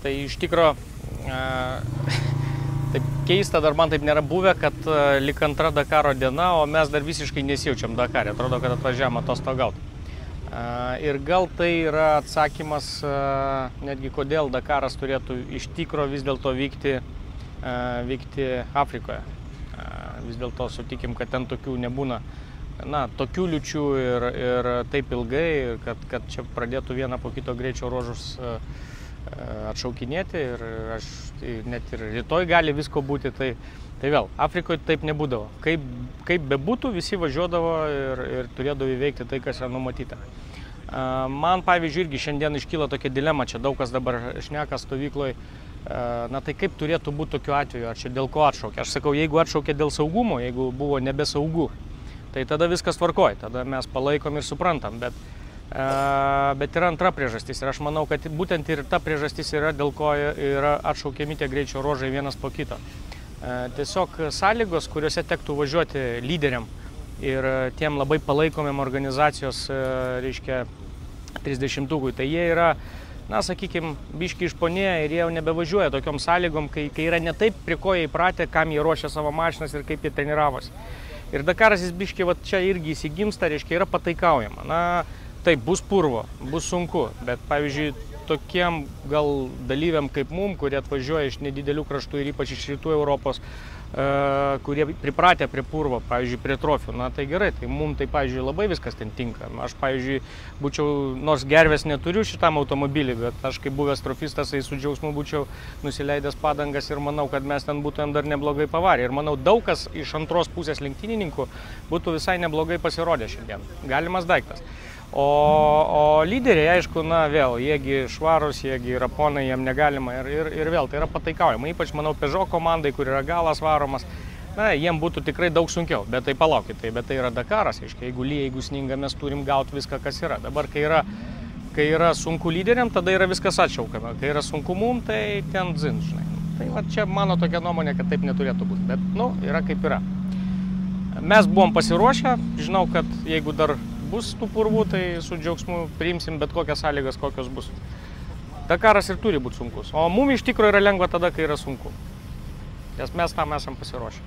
Tai iš tikro, taip keista, dar man taip nėra buvę, kad lik antra Dakaro diena, o mes dar visiškai nesijaučiam Dakare. Atrodo, kad atvažiavam atostogauti. Ir gal tai yra atsakymas, netgi kodėl Dakaras turėtų iš tikro vis dėlto vykti Afrikoje. Vis dėlto sutikim, kad ten tokių nebūna, tokių liūčių ir taip ilgai, kad čia pradėtų vieną po kito greičio ruožus atšaukinėti ir net ir rytoj gali visko būti, tai vėl, Afrikoje taip nebūdavo. Kaip bebūtų, visi važiuodavo ir turėdavo įveikti tai, kas yra numatyta. Man, pavyzdžiui, irgi šiandien iškyla tokia dilema, čia daug kas dabar šneka stovykloje, tai kaip turėtų būti tokiu atveju, ar čia dėl ko atšaukė. Aš sakau, jeigu atšaukė dėl saugumo, jeigu buvo nebesaugu, tai tada viskas tvarkoj, tada mes palaikom ir suprantam, bet yra antra priežastis ir aš manau, kad būtent ir ta priežastis yra, dėl ko yra atšaukiami tie greičio ruožai vienas po kito. Tiesiog sąlygos, kuriuose tektų važiuoti lyderiam ir tiem labai palaikomiem organizacijos, reiškia, 30-ųjų, tai jie yra, sakykime, biški išponėję ir jie jau nebevažiuoja tokiom sąlygom, kai yra ne taip, prie ko jie įpratę, kam jie ruošia savo mašinas ir kaip jie treniravosi. Ir Dakaras jis biški čia irgi įsigimsta, reiškia, yra pataikaujama. Taip, bus purvo, bus sunku, bet, pavyzdžiui, tokiem gal dalyviam kaip mum, kurie atvažiuoja iš nedidelių kraštų ir ypač iš rytų Europos, kurie pripratę prie purvo, pavyzdžiui, prie trofių, tai gerai, tai mum tai, pavyzdžiui, labai viskas ten tinka. Aš, pavyzdžiui, būčiau, nors gervės neturiu šitam automobilį, bet aš kaip buvęs trofistas, tai su džiaugsmu būčiau nusileidęs padangas ir manau, kad mes ten būtumėm dar neblogai pavarę. Ir manau, daug kas iš antros pusės lenktynininkų būtų visai neblogai pasirodę šiandien. Galimas daiktas. O lyderiai, aišku, vėl, jiegi švarus, jiegi yra ponai, jiem negalima ir vėl, tai yra pataikaujama. Ypač, manau, Peugeot komandai, kur yra galas varomas, jiem būtų tikrai daug sunkiau. Bet tai palaukit, bet tai yra Dakaras, aiškiai, jeigu sninga, mes turim gauti viską, kas yra. Dabar, kai yra sunku lyderiam, tada yra viskas atšaukama. Kai yra sunku mum, tai ten dzin, žinai. Tai va, čia mano tokia nuomonė, kad taip neturėtų būti. Bet, yra kaip yra. Mes buvom pasiruošę, žinau, kad jeigu dar bus tų purvų, tai su džiaugsmu priimsim bet kokias sąlygas, kokios bus. Dakaras ir turi būti sunkus, o mum iš tikrųjų yra lengva tada, kai yra sunku. Nes mes tam esam pasiruošę.